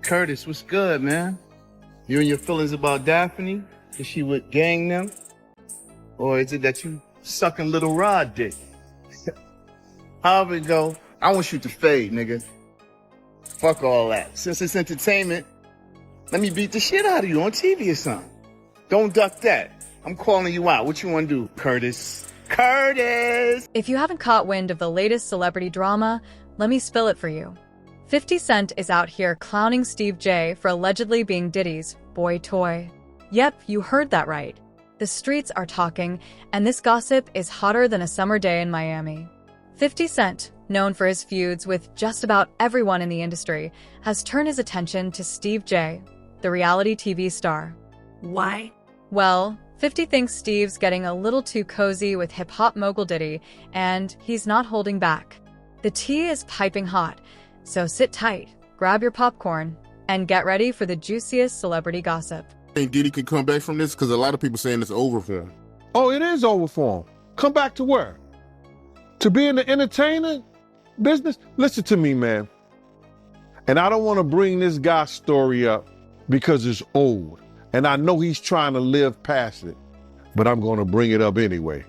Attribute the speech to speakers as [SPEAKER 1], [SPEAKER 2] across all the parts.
[SPEAKER 1] Curtis, what's good, man? You and your feelings about Daphne? Is she with gang them? Or is it that you sucking little Rod dick? However it go, I want you to fade, nigga. Fuck all that. Since it's entertainment, let me beat the shit out of you on TV or something. Don't duck that. I'm calling you out. What you want to do, Curtis? Curtis!
[SPEAKER 2] If you haven't caught wind of the latest celebrity drama, let me spill it for you. 50 Cent is out here clowning Steve J for allegedly being Diddy's boy toy. Yep, you heard that right. The streets are talking, and this gossip is hotter than a summer day in Miami. 50 Cent, known for his feuds with just about everyone in the industry, has turned his attention to Steve J, the reality TV star.
[SPEAKER 3] Why?
[SPEAKER 2] Well, 50 thinks Steve's getting a little too cozy with hip-hop mogul Diddy, and he's not holding back. The tea is piping hot, so sit tight, grab your popcorn, and get ready for the juiciest celebrity gossip.
[SPEAKER 4] Think Diddy can come back from this? Because a lot of people saying it's over for him.
[SPEAKER 5] Oh, it is over for him. Come back to where? To be in the entertainment business? Listen to me, man. And I don't want to bring this guy's story up because it's old. And I know he's trying to live past it, but I'm going to bring it up anyway.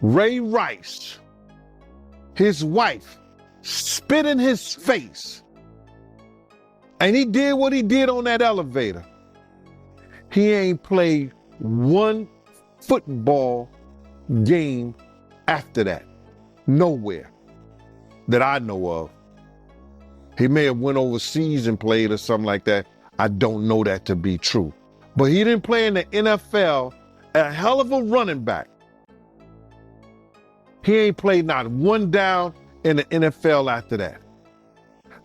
[SPEAKER 5] Ray Rice, his wife, spit in his face. And he did what he did on that elevator. He ain't played one football game after that. Nowhere that I know of. He may have went overseas and played or something like that. I don't know that to be true. But he didn't play in the NFL, a hell of a running back. He ain't played not one down in the NFL after that.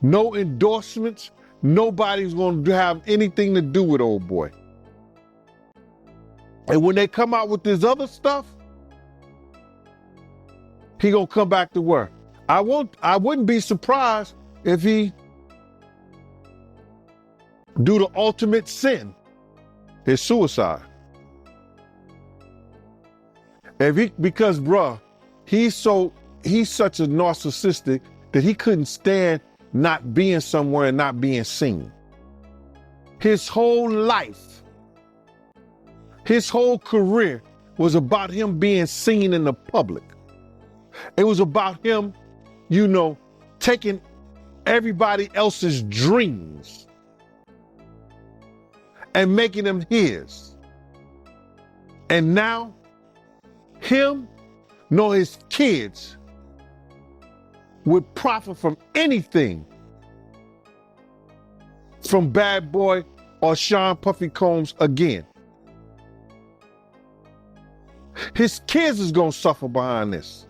[SPEAKER 5] No endorsements. Nobody's going to have anything to do with old boy. And when they come out with this other stuff, he going to come back to work. I wouldn't be surprised if he do the ultimate sin, is suicide. Because bruh, he's such a narcissistic that he couldn't stand not being somewhere and not being seen. His whole life, his whole career was about him being seen in the public. It was about him, taking everybody else's dreams and making them his. And now, him nor his kids would profit from anything from Bad Boy or Sean Puffy Combs again. His kids is gonna suffer behind this.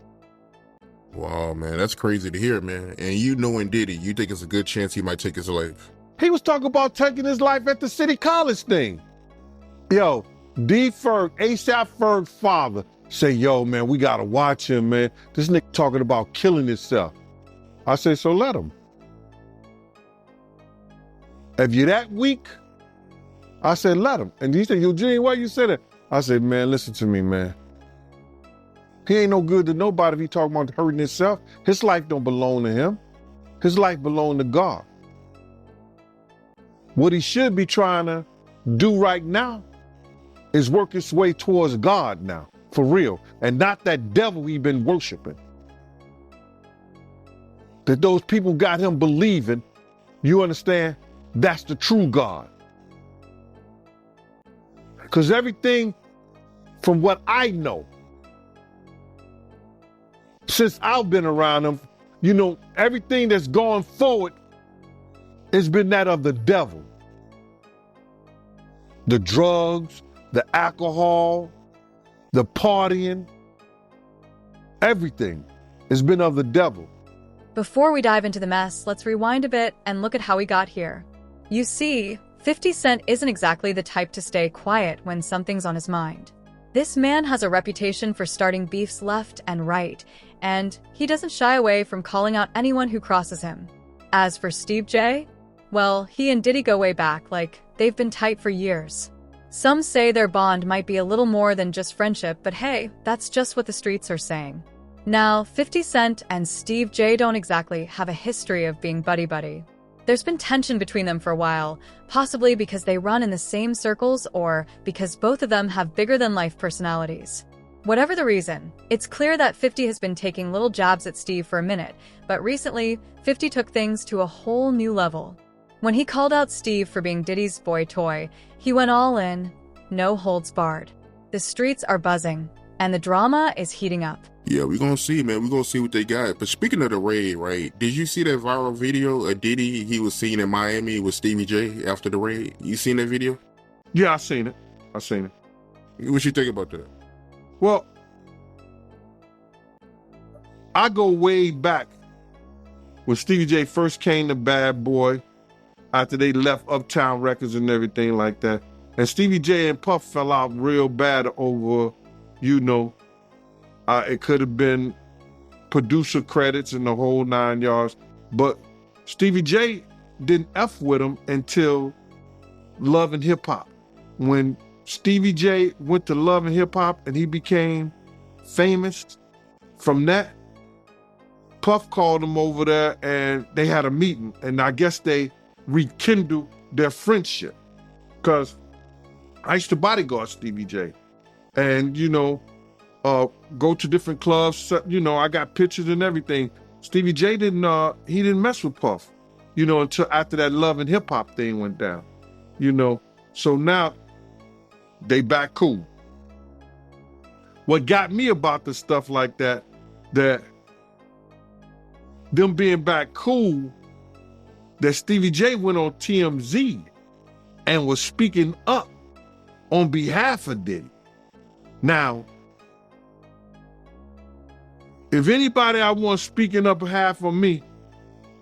[SPEAKER 4] Wow, man, that's crazy to hear, man. And you knowing Diddy, you think it's a good chance he might take his life?
[SPEAKER 5] He was talking about taking his life at the City College thing. Yo, D. Ferg, ASAP Ferg's father, say, yo, man, we gotta watch him, man. This nigga talking about killing himself. I say, so let him. If you're that weak, I said, let him. And he said, Eugene, why you say that? I said, man, listen to me, man. He ain't no good to nobody if he talking about hurting himself. His life don't belong to him. His life belong to God. What he should be trying to do right now is work his way towards God now, for real, and not that devil we've been worshiping. That those people got him believing, you understand, that's the true God. Because everything from what I know, since I've been around him, everything that's gone forward has been that of the devil. The drugs, the alcohol, the partying, everything has been of the devil.
[SPEAKER 2] Before we dive into the mess, let's rewind a bit and look at how we got here. You see, 50 Cent isn't exactly the type to stay quiet when something's on his mind. This man has a reputation for starting beefs left and right, and he doesn't shy away from calling out anyone who crosses him. As for Steve J, well, he and Diddy go way back, like they've been tight for years. Some say their bond might be a little more than just friendship, but hey, that's just what the streets are saying. Now, 50 Cent and Steve J don't exactly have a history of being buddy-buddy. There's been tension between them for a while, possibly because they run in the same circles or because both of them have bigger-than-life personalities. Whatever the reason, it's clear that 50 has been taking little jabs at Steve for a minute, but recently, 50 took things to a whole new level. When he called out Steve for being Diddy's boy toy, he went all in, no holds barred. The streets are buzzing, and the drama is heating up.
[SPEAKER 4] Yeah, we're gonna see, man. We're gonna see what they got. But speaking of the raid, right? Did you see that viral video of Diddy? He was seen in Miami with Stevie J after the raid. You seen that video?
[SPEAKER 5] Yeah, I seen it.
[SPEAKER 4] What you think about that?
[SPEAKER 5] Well, I go way back when Stevie J first came to Bad Boy, after they left Uptown Records and everything like that. And Stevie J and Puff fell out real bad over, it could have been producer credits and the whole 9 yards. But Stevie J didn't F with him until Love and Hip Hop. When Stevie J went to Love and Hip Hop and he became famous from that, Puff called him over there and they had a meeting. And I guess they rekindled their friendship. Because I used to bodyguard Stevie J. And, go to different clubs. I got pictures and everything. Stevie J didn't mess with Puff, until after that Love and Hip Hop thing went down, So now they back cool. What got me about the stuff like that them being back cool, that Stevie J went on TMZ and was speaking up on behalf of Diddy. Now, if anybody I want speaking up behalf of me,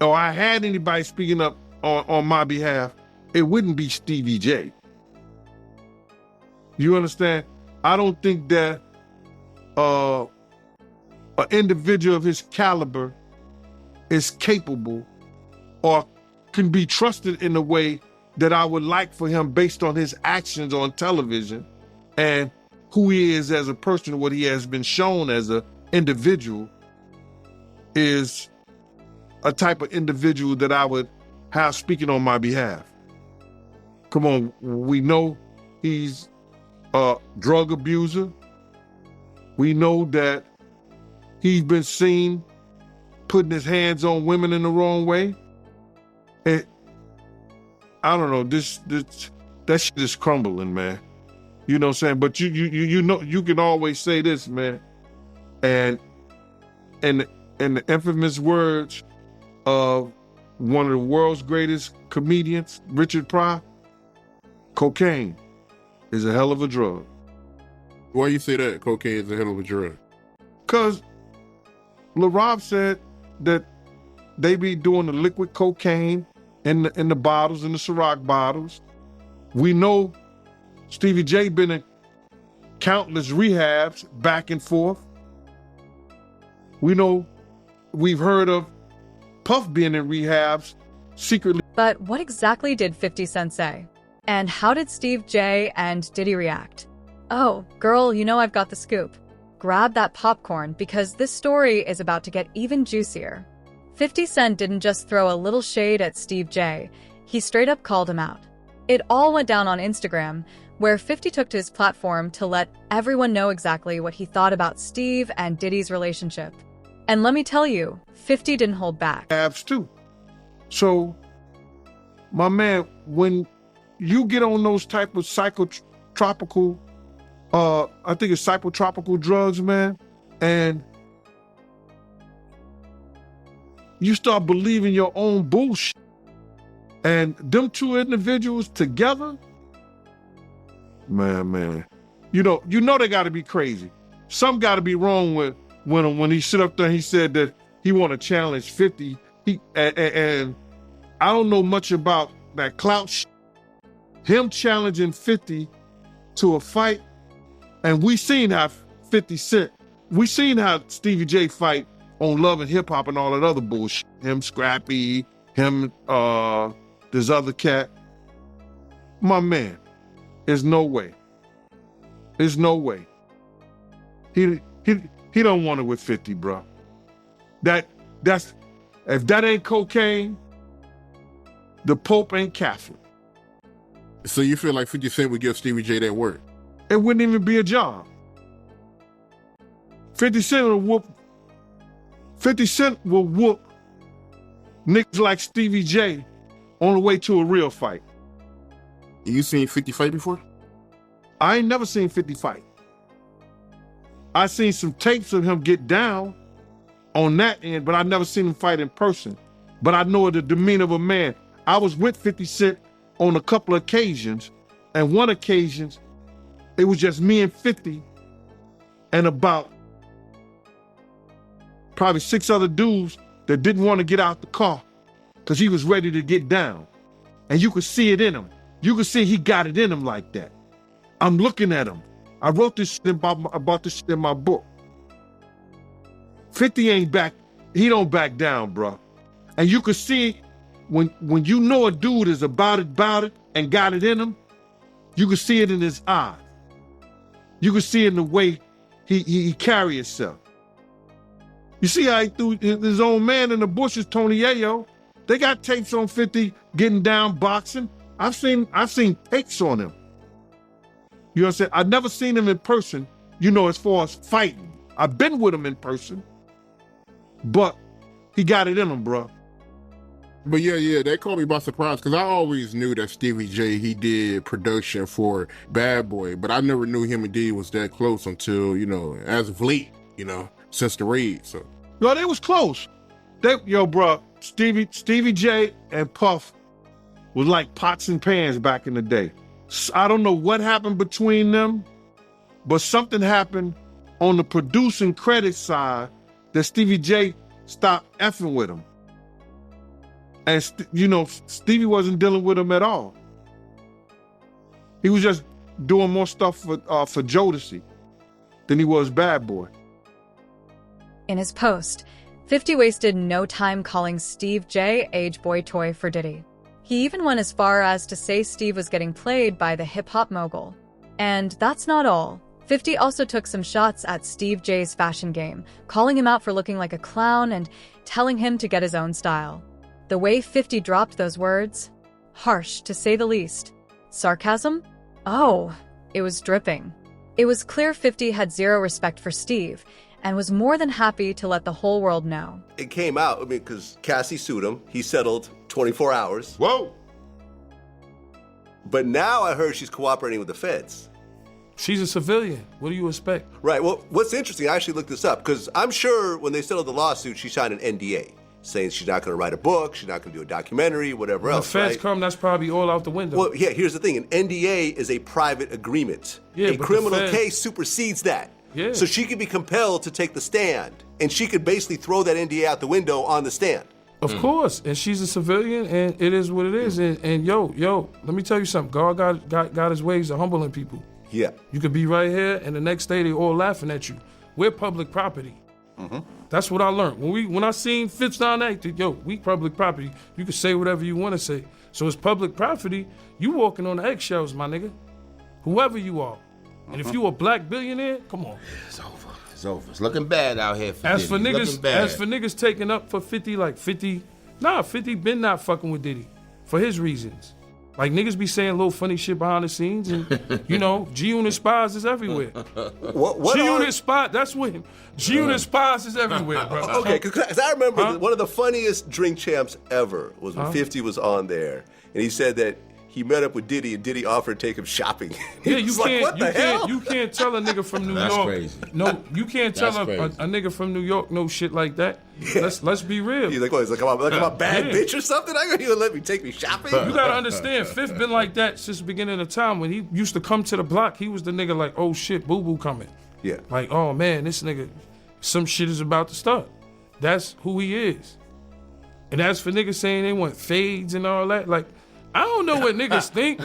[SPEAKER 5] or I had anybody speaking up on my behalf, it wouldn't be Stevie J. You understand? I don't think that an individual of his caliber is capable or can be trusted in a way that I would like for him based on his actions on television and who he is as a person, what he has been shown as an individual, is a type of individual that I would have speaking on my behalf. Come on, we know he's a drug abuser. We know that he's been seen putting his hands on women in the wrong way. And I don't know, that shit is crumbling, man. You know what I'm saying? But you can always say this, man. And the infamous words of one of the world's greatest comedians, Richard Pryor, cocaine is a hell of a drug.
[SPEAKER 4] Why you say that? Cocaine is a hell of a drug.
[SPEAKER 5] Because LaRob said that they be doing the liquid cocaine in the bottles, in the Ciroc bottles. We know Stevie J been in countless rehabs back and forth. We know, we've heard of Puff being in rehabs secretly.
[SPEAKER 2] But what exactly did 50 Cent say? And how did Steve J and Diddy react? Oh, girl, I've got the scoop. Grab that popcorn because this story is about to get even juicier. 50 Cent didn't just throw a little shade at Steve J, he straight up called him out. It all went down on Instagram, where 50 took to his platform to let everyone know exactly what he thought about Steve and Diddy's relationship. And let me tell you, 50 didn't hold back.
[SPEAKER 5] Abs too. So, my man, when you get on those type of psychotropical, I think it's psychotropical drugs, man, and you start believing your own bullshit, and them two individuals together, man, you know they got to be crazy. Something got to be wrong with when he sit up there and he said that he want to challenge 50. And I don't know much about that clout shit. Him challenging 50 to a fight, and we seen how 50 Cent, we seen how Stevie J fight on Love and Hip Hop and all that other bullshit. Him, Scrappy, him, this other cat. My man, there's no way. There's no way. He don't want it with 50, bro. That's if that ain't cocaine, the Pope ain't Catholic.
[SPEAKER 4] So you feel like 50 Cent would give Stevie J that work?
[SPEAKER 5] It wouldn't even be a job. 50 Cent will whoop. 50 Cent will whoop niggas like Stevie J on the way to a real fight.
[SPEAKER 4] You seen 50 fight before?
[SPEAKER 5] I ain't never seen 50 fight. I seen some tapes of him get down on that end, but I never seen him fight in person. But I know the demeanor of a man. I was with 50 Cent on a couple of occasions, and one occasion, it was just me and 50 and about probably 6 other dudes that didn't want to get out the car because he was ready to get down. And you could see it in him. You could see he got it in him like that. I'm looking at him. I wrote this shit about this shit in my book. 50 ain't back. He don't back down, bro. And you could see when you know a dude is about it, and got it in him, you could see it in his eyes. You could see it in the way he carry himself. You see how he threw his own man in the bushes, Tony Yayo. They got tapes on 50 getting down boxing. I've seen tapes on him. You know what I'm saying? I've never seen him in person, as far as fighting. I've been with him in person, but he got it in him, bro.
[SPEAKER 4] But yeah, that caught me by surprise because I always knew that Stevie J, he did production for Bad Boy, but I never knew him and Diddy was that close until, as of late, since the raid. So
[SPEAKER 5] No, they was close. Bro, Stevie J and Puff was like pots and pans back in the day. I don't know what happened between them, but something happened on the producing credit side that Stevie J stopped effing with him. And, Stevie wasn't dealing with him at all. He was just doing more stuff for Jodeci than he was Bad Boy.
[SPEAKER 2] In his post, 50 wasted no time calling Steve J age boy toy for Diddy. He even went as far as to say Steve was getting played by the hip-hop mogul. And that's not all. 50 also took some shots at Steve J's fashion game, calling him out for looking like a clown and telling him to get his own style. The way 50 dropped those words? Harsh, to say the least. Sarcasm? Oh, it was dripping. It was clear 50 had zero respect for Steve and was more than happy to let the whole world know.
[SPEAKER 3] It came out, because Cassie sued him. He settled 24 hours.
[SPEAKER 6] Whoa!
[SPEAKER 3] But now I heard she's cooperating with the feds.
[SPEAKER 6] She's a civilian. What do you expect?
[SPEAKER 3] Right, well, what's interesting, I actually looked this up, because I'm sure when they settled the lawsuit, she signed an NDA, saying she's not gonna write a book, she's not gonna do a documentary, whatever
[SPEAKER 6] When
[SPEAKER 3] else,
[SPEAKER 6] the feds
[SPEAKER 3] right?
[SPEAKER 6] come, that's probably all out the window.
[SPEAKER 3] Well, yeah, here's the thing, an NDA is a private agreement.
[SPEAKER 6] Yeah,
[SPEAKER 3] a
[SPEAKER 6] but the
[SPEAKER 3] criminal
[SPEAKER 6] feds-
[SPEAKER 3] case supersedes that.
[SPEAKER 6] Yeah.
[SPEAKER 3] So she could be compelled to take the stand, and she could basically throw that NDA out the window on the stand.
[SPEAKER 6] Of course, and she's a civilian, and it is what it is. And yo, let me tell you something. God got his ways of humbling people.
[SPEAKER 3] Yeah.
[SPEAKER 6] You could be right here, and the next day they all laughing at you. We're public property. That's what I learned. When I seen Fifth Down Act, we public property. You can say whatever you want to say. So it's public property. You walking on the eggshells, my nigga. Whoever you are. And if you a black billionaire, come on.
[SPEAKER 7] It's over. It's over. It's looking bad out here for
[SPEAKER 6] As for
[SPEAKER 7] Diddy. Looking bad.
[SPEAKER 6] niggas taking up for 50, 50 been not fucking with Diddy for his reasons. Like niggas be saying little funny shit behind the scenes, and G-Unit spies is everywhere. G-Unit spy, that's when G-Unit spies is everywhere, bro.
[SPEAKER 3] Okay, because I remember one of the funniest Drink Champs ever was when 50 was on there, and he said that he met up with Diddy, and Diddy offered to take him shopping.
[SPEAKER 6] Yeah,
[SPEAKER 3] you can't.
[SPEAKER 6] You can't tell a nigga from New
[SPEAKER 7] That's
[SPEAKER 6] York.
[SPEAKER 7] crazy.
[SPEAKER 6] No, you can't tell
[SPEAKER 7] That's
[SPEAKER 6] a
[SPEAKER 7] crazy.
[SPEAKER 6] nigga from New York no shit like that. Let's be real.
[SPEAKER 3] He's like, what? He's like, I'm a bad
[SPEAKER 6] Yeah.
[SPEAKER 3] bitch or something? I you gonna let me take me shopping?
[SPEAKER 6] You gotta understand, Fifth been like that since the beginning of time. When he used to come to the block, he was the nigga like, oh shit, boo boo coming.
[SPEAKER 3] Yeah.
[SPEAKER 6] Like, oh man, this nigga, some shit is about to start. That's who he is. And as for niggas saying they want fades and all that, like, I don't know what niggas think.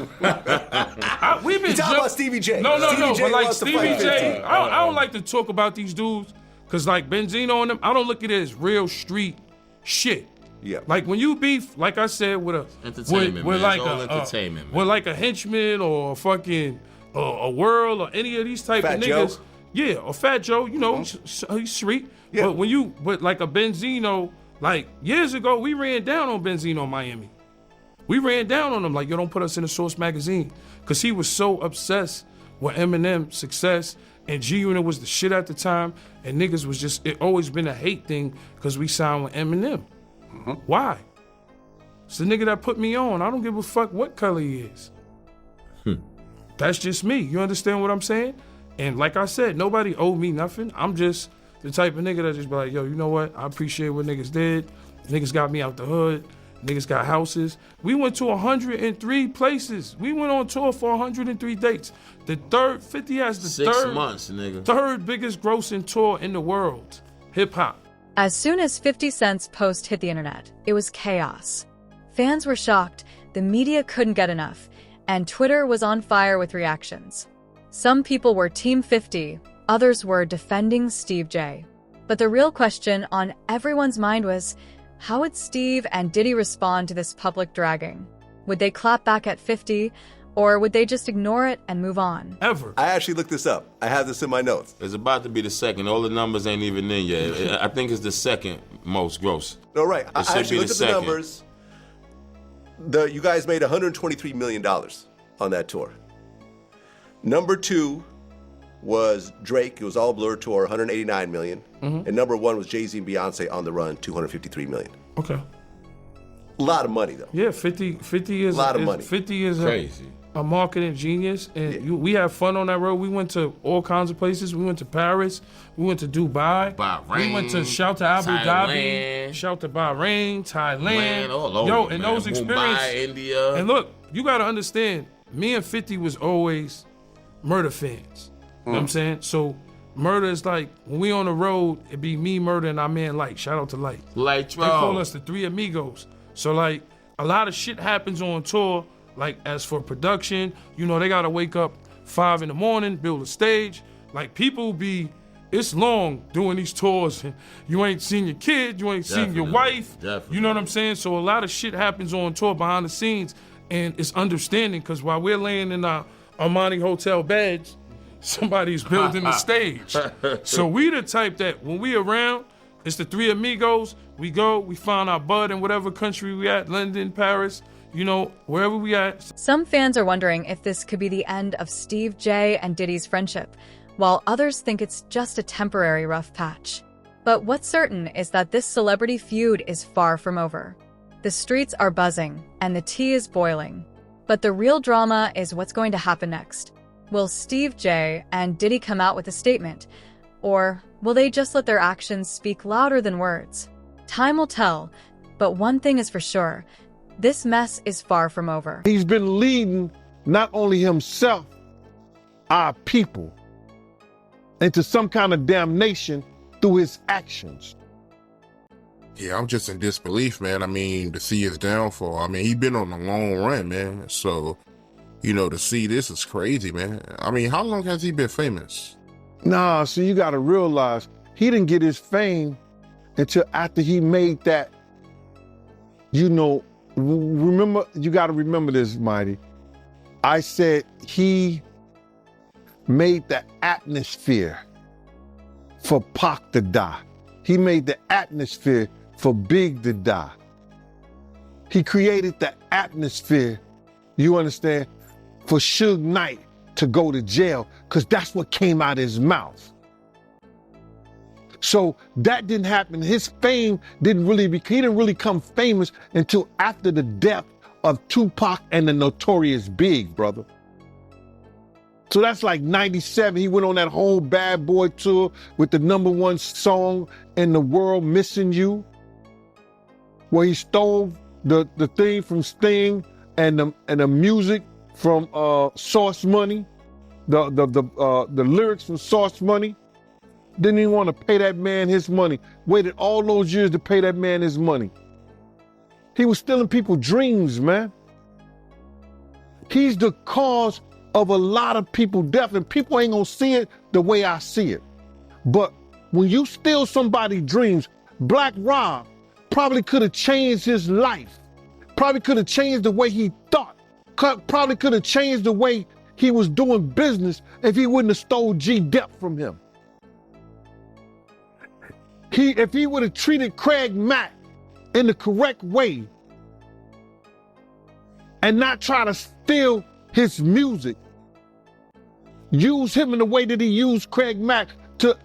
[SPEAKER 6] We've been
[SPEAKER 3] You talking about Stevie J.
[SPEAKER 6] No,
[SPEAKER 3] Stevie J
[SPEAKER 6] but like
[SPEAKER 3] wants to
[SPEAKER 6] Stevie
[SPEAKER 3] fight
[SPEAKER 6] J,
[SPEAKER 3] 50.
[SPEAKER 6] I don't like to talk about these dudes, cause like Benzino and them, I don't look at it as real street shit.
[SPEAKER 3] Yeah.
[SPEAKER 6] Like when you beef, like I said, with a
[SPEAKER 7] Entertainment,
[SPEAKER 6] with
[SPEAKER 7] man.
[SPEAKER 6] like
[SPEAKER 7] It's all
[SPEAKER 6] a
[SPEAKER 7] entertainment, man.
[SPEAKER 6] with like a henchman or a fucking a Whirl or any of these type
[SPEAKER 3] Fat
[SPEAKER 6] of
[SPEAKER 3] Joe.
[SPEAKER 6] niggas. Yeah, or Fat Joe, he's street.
[SPEAKER 3] Yeah.
[SPEAKER 6] But like a Benzino, like years ago, we ran down on Benzino in Miami. We ran down on him like, yo, don't put us in the Source magazine. Because he was so obsessed with Eminem's success, and G-Unit was the shit at the time, and niggas was just, it always been a hate thing because we signed with Eminem. Why? It's the nigga that put me on. I don't give a fuck what color he is. That's just me. You understand what I'm saying? And like I said, nobody owed me nothing. I'm just the type of nigga that just be like, yo, you know what? I appreciate what niggas did. Niggas got me out the hood. Niggas got houses. We went to 103 places. We went on tour for 103 dates. The third, 50 has the
[SPEAKER 7] 6 months, nigga.
[SPEAKER 6] third biggest grossing tour in the world. Hip hop.
[SPEAKER 2] As soon as 50 Cent's post hit the internet, it was chaos. Fans were shocked, the media couldn't get enough, and Twitter was on fire with reactions. Some people were Team 50, others were defending Steve J. But the real question on everyone's mind was, how would Steve and Diddy respond to this public dragging? Would they clap back at 50, or would they just ignore it and move on?
[SPEAKER 6] Ever.
[SPEAKER 3] I actually looked this up. I have this in my notes.
[SPEAKER 7] It's about to be the second. All the numbers ain't even in yet. I think it's the second most gross.
[SPEAKER 3] No, right. I
[SPEAKER 7] should
[SPEAKER 3] actually
[SPEAKER 7] be
[SPEAKER 3] looked
[SPEAKER 7] the
[SPEAKER 3] at the
[SPEAKER 7] second.
[SPEAKER 3] numbers. You guys made $123 million on that tour. Number 2 was Drake. It was all Blur tour, $189 million. And number 1 was Jay-Z and Beyonce on the run, $253 million.
[SPEAKER 6] Okay.
[SPEAKER 3] A lot of money, though.
[SPEAKER 6] Yeah, 50 is
[SPEAKER 3] A lot of money.
[SPEAKER 6] 50 is
[SPEAKER 7] Crazy.
[SPEAKER 6] a marketing genius, and we had fun on that road. We went to all kinds of places. We went to Paris. We went to Dubai.
[SPEAKER 7] Bahrain,
[SPEAKER 6] we went to shout to Abu Dhabi.
[SPEAKER 7] Thailand.
[SPEAKER 6] Shout to Bahrain, Thailand.
[SPEAKER 7] Man, all over,
[SPEAKER 6] Yo, and
[SPEAKER 7] man.
[SPEAKER 6] those experiences.
[SPEAKER 7] Mumbai, India.
[SPEAKER 6] And look, you got to understand, me and 50 was always Murder fans. You know what I'm saying? So Murder is like, when we on the road, it be me, Murder, and our man Light. Shout out to Light.
[SPEAKER 7] Light
[SPEAKER 6] They call us the Three Amigos. So like, a lot of shit happens on tour. Like, as for production, you know, they gotta wake up 5 in the morning, build a stage. Like, people be, it's long doing these tours. You ain't seen your kid, you ain't seen your wife.
[SPEAKER 7] Definitely.
[SPEAKER 6] You know what I'm saying? So a lot of shit happens on tour behind the scenes, and it's understanding, because while we're laying in our Armani hotel beds, somebody's building the stage. So we the type that when we around, it's the Three Amigos. We go, we find our bud in whatever country we at, London, Paris, you know, wherever we at.
[SPEAKER 2] Some fans are wondering if this could be the end of Steve J and Diddy's friendship, while others think it's just a temporary rough patch. But what's certain is that this celebrity feud is far from over. The streets are buzzing, and the tea is boiling. But the real drama is what's going to happen next. Will Steve J and Diddy come out with a statement? Or will they just let their actions speak louder than words? Time will tell, but one thing is for sure. This mess is far from over.
[SPEAKER 5] He's been leading not only himself, our people, into some kind of damnation through his actions.
[SPEAKER 4] Yeah, I'm just in disbelief, man. I mean, to see his downfall. I mean, he's been on a long run, man. So, you know, to see this is crazy, man. I mean, how long has he been famous?
[SPEAKER 5] Nah, so you gotta realize, he didn't get his fame until after he made that, you know, remember, you gotta remember this, Mighty. I said he made the atmosphere for Pac to die. He made the atmosphere for Big to die. He created the atmosphere, you understand, for Suge Knight to go to jail, because that's what came out of his mouth. So that didn't happen. His fame didn't really he didn't really come famous until after the death of Tupac and the Notorious Big, brother. So that's like 97. He went on that whole Bad Boy tour with the #1 song in the world, Missing You, where he stole the thing from Sting and the music from Source Money, the lyrics from Source Money. Didn't even want to pay that man his money. Waited all those years to pay that man his money. He was stealing people's dreams, man. He's the cause of a lot of people's death, and people ain't gonna see it the way I see it. But when you steal somebody's dreams, Black Rob probably could have changed his life. Probably could have changed the way he thought. Probably could have changed the way he was doing business if he wouldn't have stole G-Dep from him. If he would have treated Craig Mack in the correct way, and not try to steal his music. Use him in the way that he used Craig Mack to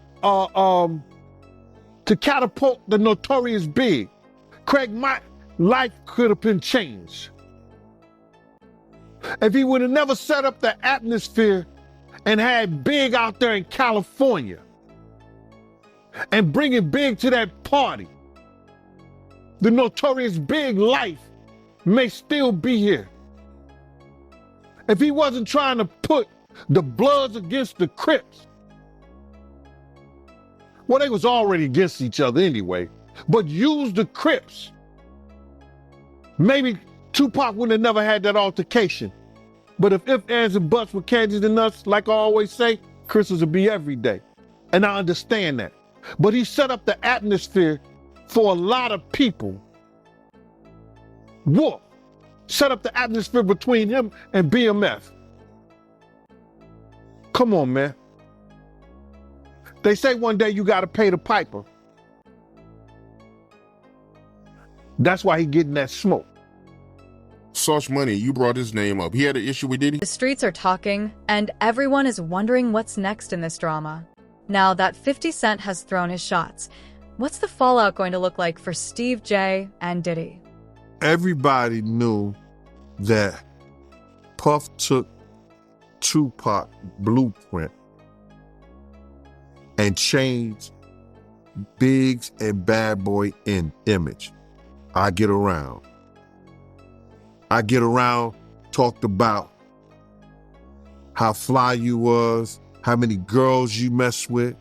[SPEAKER 5] catapult the Notorious Big. Craig Mack's life could have been changed if he would have never set up the atmosphere and had Big out there in California and bringing Big to that party. The Notorious Big life may still be here. If he wasn't trying to put the Bloods against the Crips. Well, they was already against each other anyway, but use the Crips. Maybe Tupac would have never had that altercation. But if ands, and buts were candies and nuts, like I always say, Christmas would be every day. And I understand that. But he set up the atmosphere for a lot of people. Wolf set up the atmosphere between him and BMF. Come on, man. They say one day you gotta pay the piper. That's why he getting that smoke.
[SPEAKER 4] Sauce Money, you brought his name up. He had an issue with Diddy?
[SPEAKER 2] The streets are talking, and everyone is wondering what's next in this drama. Now that 50 Cent has thrown his shots, what's the fallout going to look like for Steve J and Diddy?
[SPEAKER 5] Everybody knew that Puff took Tupac blueprint and changed Biggs and Bad Boy in image. I Get Around talked about how fly you was, how many girls you mess with,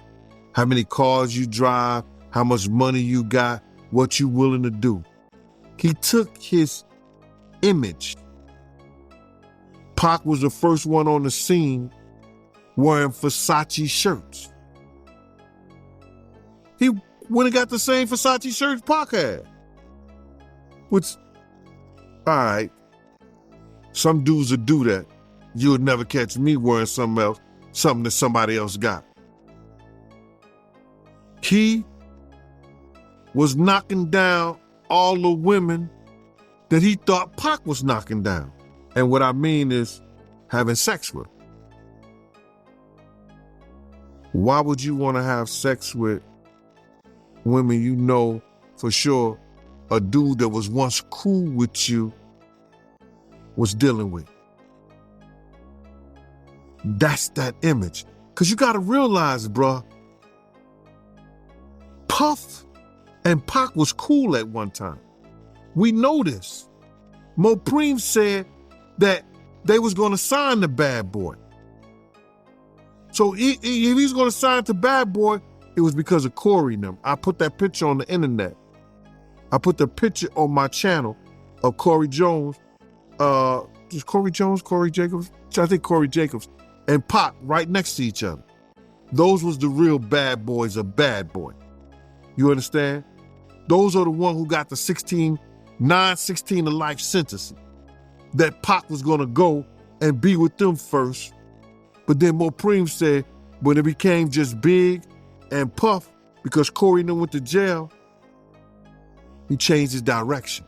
[SPEAKER 5] how many cars you drive, how much money you got, what you willing to do. He took his image. Pac was the first one on the scene wearing Versace shirts. He went and got the same Versace shirts Pac had. Which, all right, some dudes would do that. You would never catch me wearing something else, something that somebody else got. He was knocking down all the women that he thought Pac was knocking down. And what I mean is having sex with. Why would you want to have sex with women you know for sure a dude that was once cool with you was dealing with? That's that image. Because you got to realize, bruh, Puff and Pac was cool at one time. We know this. Mopreme said that they was going to sign the Bad Boy. So if he's going to sign to Bad Boy, it was because of Corey and them. I put that picture on the internet. I put the picture on my channel of Corey Jones. Is Corey Jones, Corey Jacobs? I think Corey Jacobs and Pac right next to each other. Those was the real bad boys of Bad Boy. You understand? Those are the ones who got the 16 to life sentences. That Pac was gonna go and be with them first. But then Mopreme said when it became just Big and Puff, because Corey and them went to jail, he changed his direction.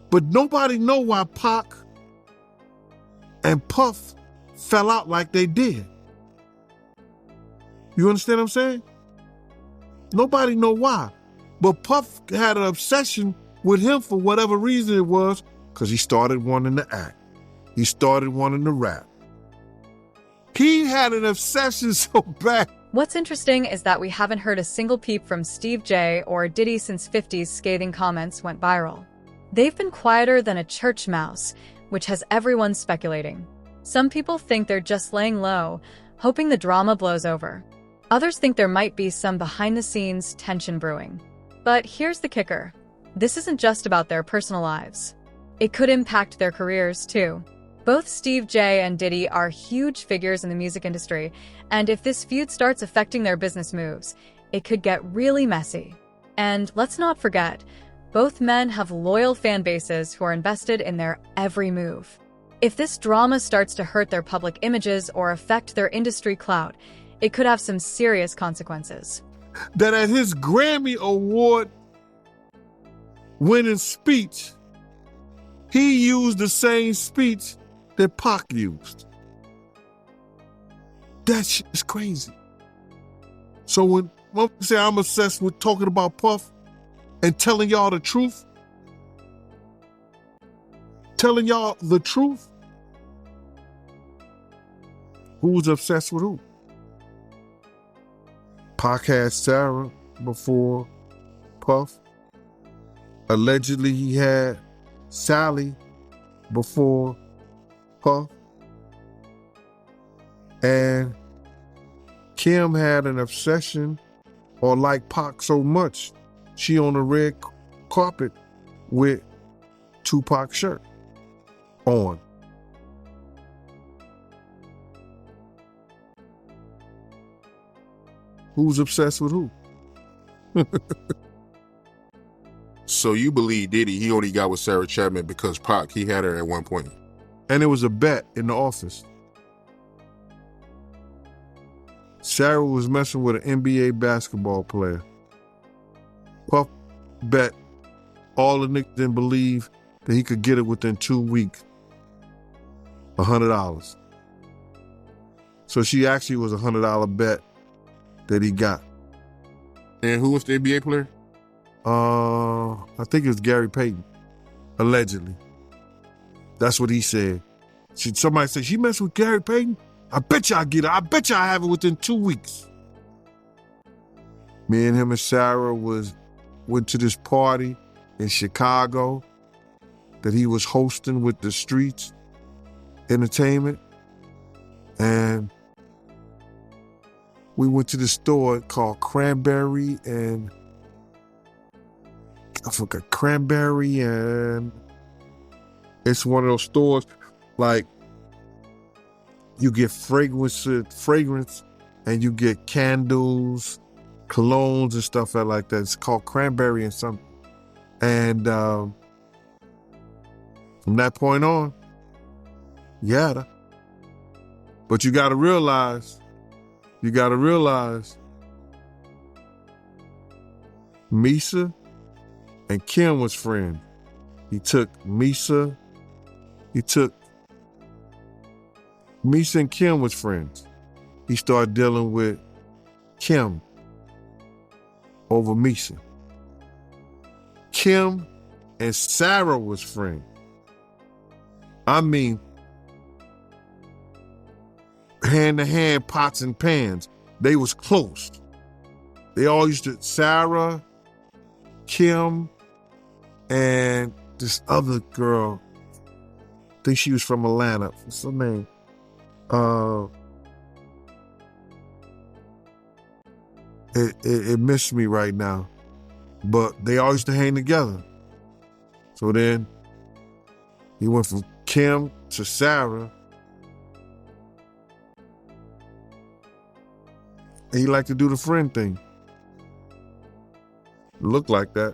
[SPEAKER 5] But nobody know why Pac and Puff fell out like they did. You understand what I'm saying? Nobody know why. But Puff had an obsession with him for whatever reason it was, because he started wanting to act. He started wanting to rap. He had an obsession so bad.
[SPEAKER 2] What's interesting is that we haven't heard a single peep from Steve J or Diddy since 50's scathing comments went viral. They've been quieter than a church mouse, which has everyone speculating. Some people think they're just laying low, hoping the drama blows over. Others think there might be some behind-the-scenes tension brewing. But here's the kicker. This isn't just about their personal lives. It could impact their careers, too. Both Steve J and Diddy are huge figures in the music industry, and if this feud starts affecting their business moves, it could get really messy. And let's not forget, both men have loyal fan bases who are invested in their every move. If this drama starts to hurt their public images or affect their industry clout, it could have some serious consequences.
[SPEAKER 5] That at his Grammy Award winning speech, He used the same speech that Pac used. That shit is crazy. So when I say I'm obsessed with talking about Puff and telling y'all the truth, who's obsessed with who? Pac had Sarah before Puff. Allegedly, he had Sally before Puff. And Kim had an obsession or liked Pac so much, she on the red carpet with Tupac's shirt on. Who's obsessed with who? So you believe Diddy, he only got with Sarah Chapman because Pac, he had her at one point. And it was a bet in the office. Sarah was messing with an NBA basketball player. Puff bet all the niggas didn't believe that he could get it within 2 weeks. $100. So she actually was a $100 bet that he got.
[SPEAKER 4] And who was the NBA player?
[SPEAKER 5] I think it was Gary Payton, allegedly. That's what he said. Somebody said, she messed with Gary Payton? I bet you I get it. I bet you I have it within 2 weeks. Me and him and Sarah went to this party in Chicago that he was hosting with the Streets Entertainment. And we went to the store called Cranberry and I forgot Cranberry, and it's one of those stores like you get fragrance and you get candles, colognes and stuff like that. It's called Cranberry and something. And from that point on, yeah. But you gotta realize, Misa and Kim was friends. Misa and Kim was friends. He started dealing with Kim over Misa. Kim and Sarah was friends. I mean, hand to hand, pots and pans. They was close. They all used to, Sarah, Kim, and this other girl, I think she was from Atlanta. What's her name? It missed me right now. But they all used to hang together. So then he went from Kim to Sarah. And he liked to do the friend thing. Looked like that.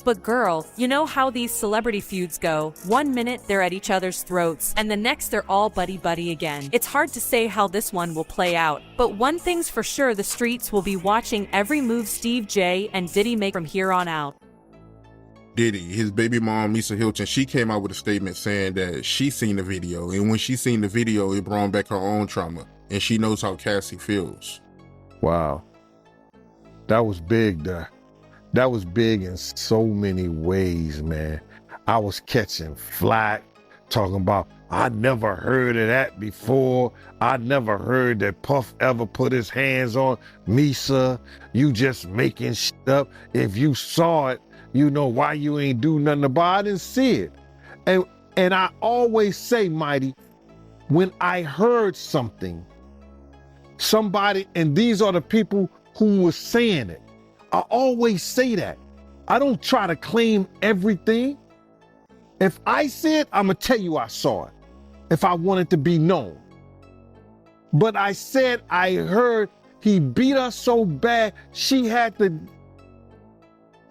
[SPEAKER 8] But girl, you know how these celebrity feuds go. 1 minute they're at each other's throats, and the next they're all buddy-buddy again. It's hard to say how this one will play out, but one thing's for sure, the streets will be watching every move Steve J and Diddy make from here on out.
[SPEAKER 4] Diddy, his baby mom, Misa Hilton, she came out with a statement saying that she seen the video, and when she seen the video, it brought back her own trauma, and she knows how Cassie feels.
[SPEAKER 5] Wow. That was big there. That was big in so many ways, man. I was catching flack, talking about, I never heard of that before. I never heard that Puff ever put his hands on Misa. You just making shit up. If you saw it, you know why you ain't do nothing about it. I didn't see it. And I always say, Mighty, when I heard somebody, and these are the people who was saying it, I always say that. I don't try to claim everything. If I see it, I'm going to tell you I saw it, if I want it to be known. But I said I heard he beat her so bad, she had to...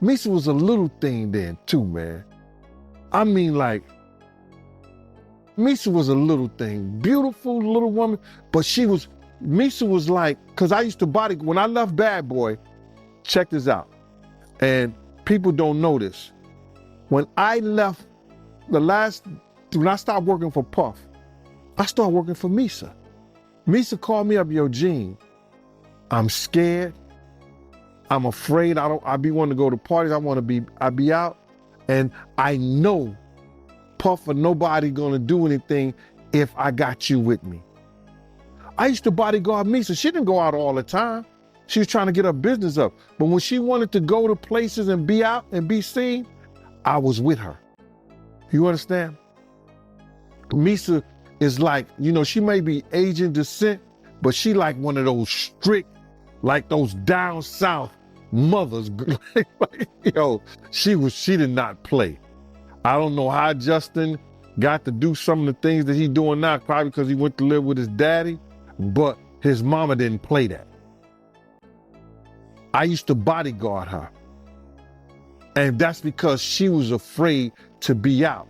[SPEAKER 5] Misa was a little thing then too, man. I mean, like, Misa was a little thing. Beautiful little woman, but Misa was like, because I used to body, when I left Bad Boy, check this out, and people don't know this. When I left when I stopped working for Puff, I started working for Misa. Misa called me up, yo, Gene, I'm scared. I'm afraid. I be wanting to go to parties. I be out. And I know Puff or nobody gonna do anything if I got you with me. I used to bodyguard Misa. She didn't go out all the time. She was trying to get her business up. But when she wanted to go to places and be out and be seen, I was with her. You understand? Misa is like, she may be Asian descent, but she like one of those strict, like those down south mothers. She did not play. I don't know how Justin got to do some of the things that he's doing now, probably because he went to live with his daddy, but his mama didn't play that. I used to bodyguard her. And that's because she was afraid to be out.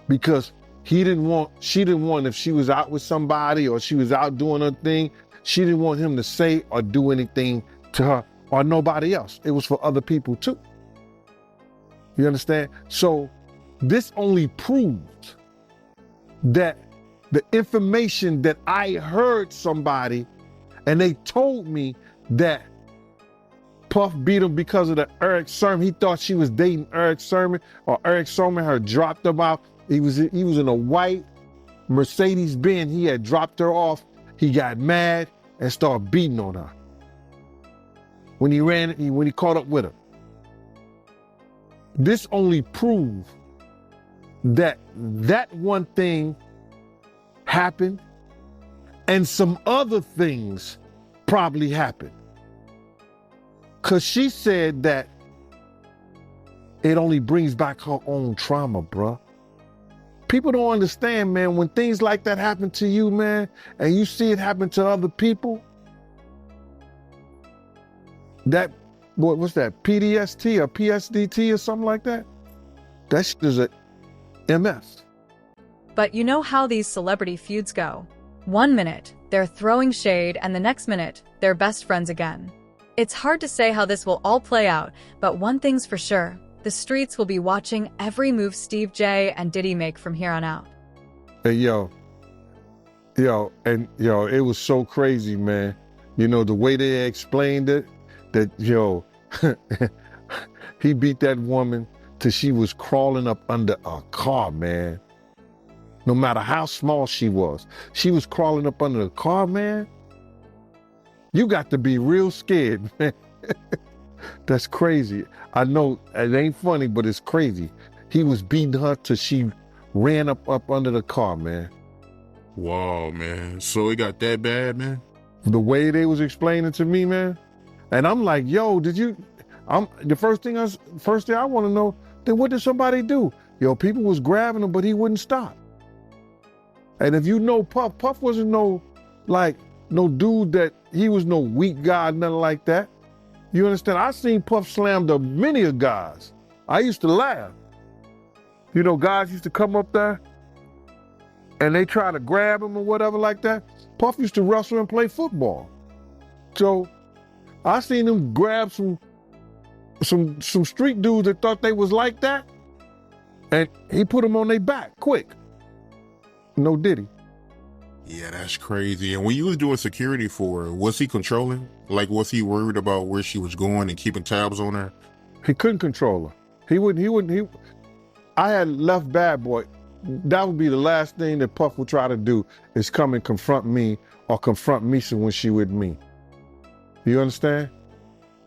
[SPEAKER 5] Because she didn't want, if she was out with somebody or she was out doing her thing, she didn't want him to say or do anything to her or nobody else. It was for other people too. You understand? So this only proves that the information that I heard somebody and they told me that Puff beat him because of the Eric Sermon. He thought she was dating Eric Sermon, or Eric Sermon had dropped him off. He was in a white Mercedes Benz. He had dropped her off. He got mad and started beating on her. When he caught up with her. This only proved that one thing happened and some other things probably happened. Because she said that it only brings back her own trauma, bruh. People don't understand, man, when things like that happen to you, man, and you see it happen to other people, what's that, PDST or PSDT or something like that? That shit is a MS.
[SPEAKER 2] But you know how these celebrity feuds go. 1 minute, they're throwing shade, and the next minute, they're best friends again. It's hard to say how this will all play out, but one thing's for sure. The streets will be watching every move Steve J and Diddy make from here on out.
[SPEAKER 5] Hey, it was so crazy, man. The way they explained it, that, he beat that woman till she was crawling up under a car, man. No matter how small she was crawling up under the car, man. You got to be real scared, man. That's crazy. I know it ain't funny, but it's crazy. He was beating her till she ran up under the car, man.
[SPEAKER 4] Wow, man. So it got that bad, man?
[SPEAKER 5] The way they was explaining to me, man. And I'm like, yo, the first thing I want to know, then what did somebody do? People was grabbing him, but he wouldn't stop. And if you know Puff wasn't no dude that he was no weak guy, nothing like that. You understand? I seen Puff slam to many of guys. I used to laugh. Guys used to come up there and they try to grab him or whatever like that. Puff used to wrestle and play football. So I seen him grab some street dudes that thought they was like that, and he put them on their back quick. No Diddy.
[SPEAKER 4] Yeah, that's crazy. And when you was doing security for her, was he controlling? Like, was he worried about where she was going and keeping tabs on her?
[SPEAKER 5] He couldn't control her. I had left Bad Boy. That would be the last thing that Puff would try to do, is come and confront me or confront Misa when she with me. You understand?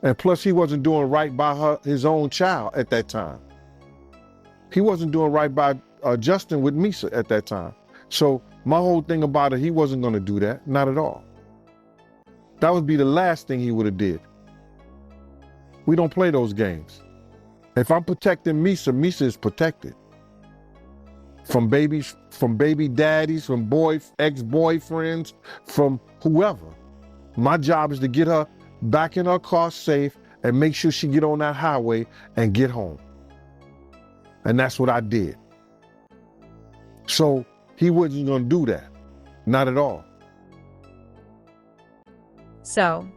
[SPEAKER 5] And plus he wasn't doing right by his own child at that time. He wasn't doing right by Justin with Misa at that time. So my whole thing about it, he wasn't going to do that. Not at all. That would be the last thing he would have did. We don't play those games. If I'm protecting Misa, Misa is protected. From baby daddies, from ex-boyfriends, from whoever. My job is to get her back in her car safe and make sure she get on that highway and get home. And that's what I did. So he wasn't going to do that. Not at all.
[SPEAKER 2] So,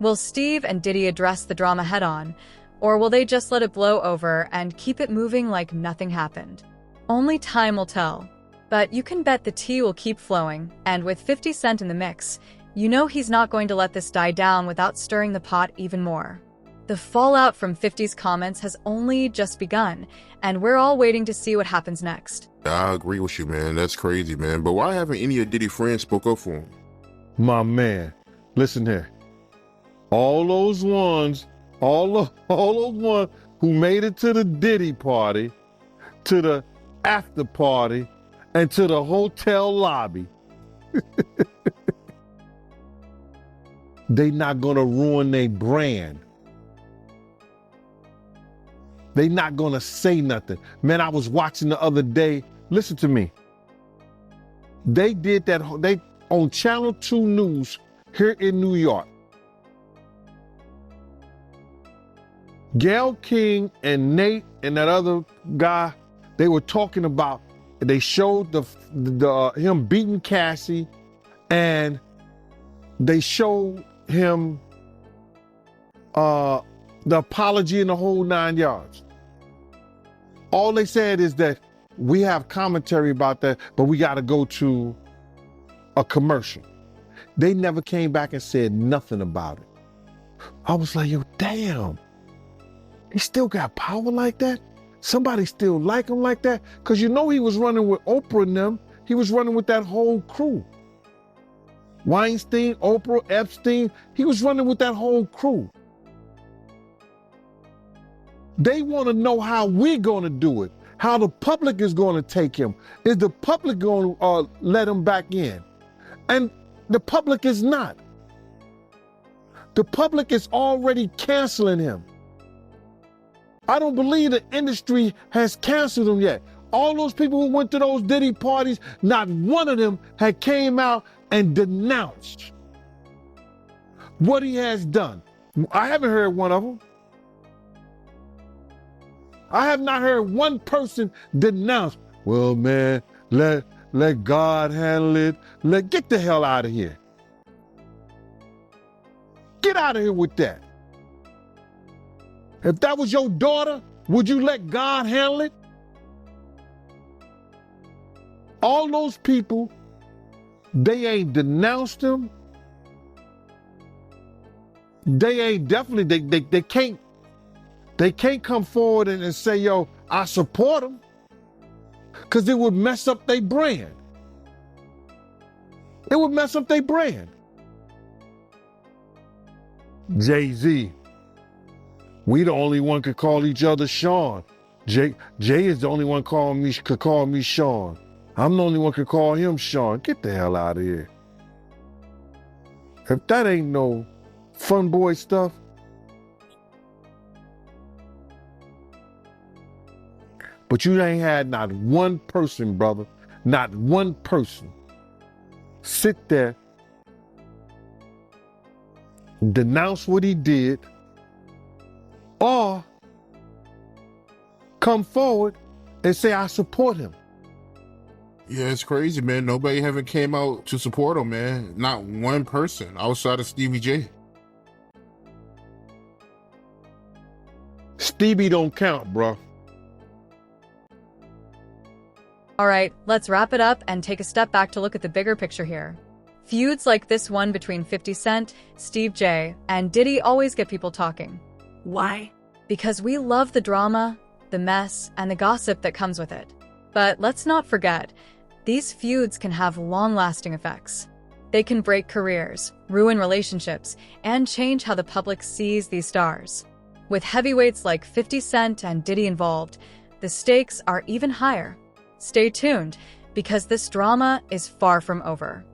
[SPEAKER 2] will Steve and Diddy address the drama head on, Or will they just let it blow over and keep it moving like nothing happened? Only time will tell. But you can bet the tea will keep flowing, and with 50 Cent in the mix, you know he's not going to let this die down without stirring the pot even more. The fallout from 50's comments has only just begun, and we're all waiting to see what happens next.
[SPEAKER 4] I agree with you, man. That's crazy, man. But why haven't any of Diddy friends spoke up for him?
[SPEAKER 5] My man, listen here. All those ones who made it to the Diddy party, to the after party, and to the hotel lobby, they not gonna ruin their brand. They not gonna say nothing. Man, I was watching the other day. Listen to me. They did that, they on Channel 2 News here in New York. Gayle King and Nate and that other guy, they were talking about, they showed him beating Cassie, and they showed him the apology and the whole 9 yards. All they said is that we have commentary about that, but we got to go to a commercial. They never came back and said nothing about it. I was like, yo, damn. He still got power like that? Somebody still like him like that? Because you know he was running with Oprah and them. He was running with that whole crew. Weinstein, Oprah, Epstein. He was running with that whole crew. They want to know how we're going to do it, how the public is going to take him. Is the public going to let him back in? And the public is not. The public is already canceling him. I don't believe the industry has canceled him yet. All those people who went to those Diddy parties, not one of them had came out and denounced what he has done. I haven't heard one of them. I have not heard one person denounce, well, man, let God handle it. Get the hell out of here. Get out of here with that. If that was your daughter, would you let God handle it? All those people, they ain't denounced him. They ain't definitely, they can't come forward and say, yo, I support him. Because it would mess up their brand. It would mess up their brand. Jay-Z. We the only one could call each other Sean. Jay is the only one could call me Sean. I'm the only one could call him Sean. Get the hell out of here. If that ain't no fun boy stuff. But you ain't had not one person, brother, not one person sit there, denounce what he did, or come forward and say, I support him.
[SPEAKER 4] Yeah, it's crazy, man. Nobody haven't came out to support him, man. Not one person outside of Stevie J.
[SPEAKER 5] Stevie don't count, bro.
[SPEAKER 2] All right, let's wrap it up and take a step back to look at the bigger picture here. Feuds like this one between 50 Cent, Steve J, and Diddy always get people talking.
[SPEAKER 8] Why?
[SPEAKER 2] Because we love the drama, the mess, and the gossip that comes with it. But let's not forget, these feuds can have long-lasting effects. They can break careers, ruin relationships, and change how the public sees these stars. With heavyweights like 50 Cent and Diddy involved, the stakes are even higher. Stay tuned, because this drama is far from over.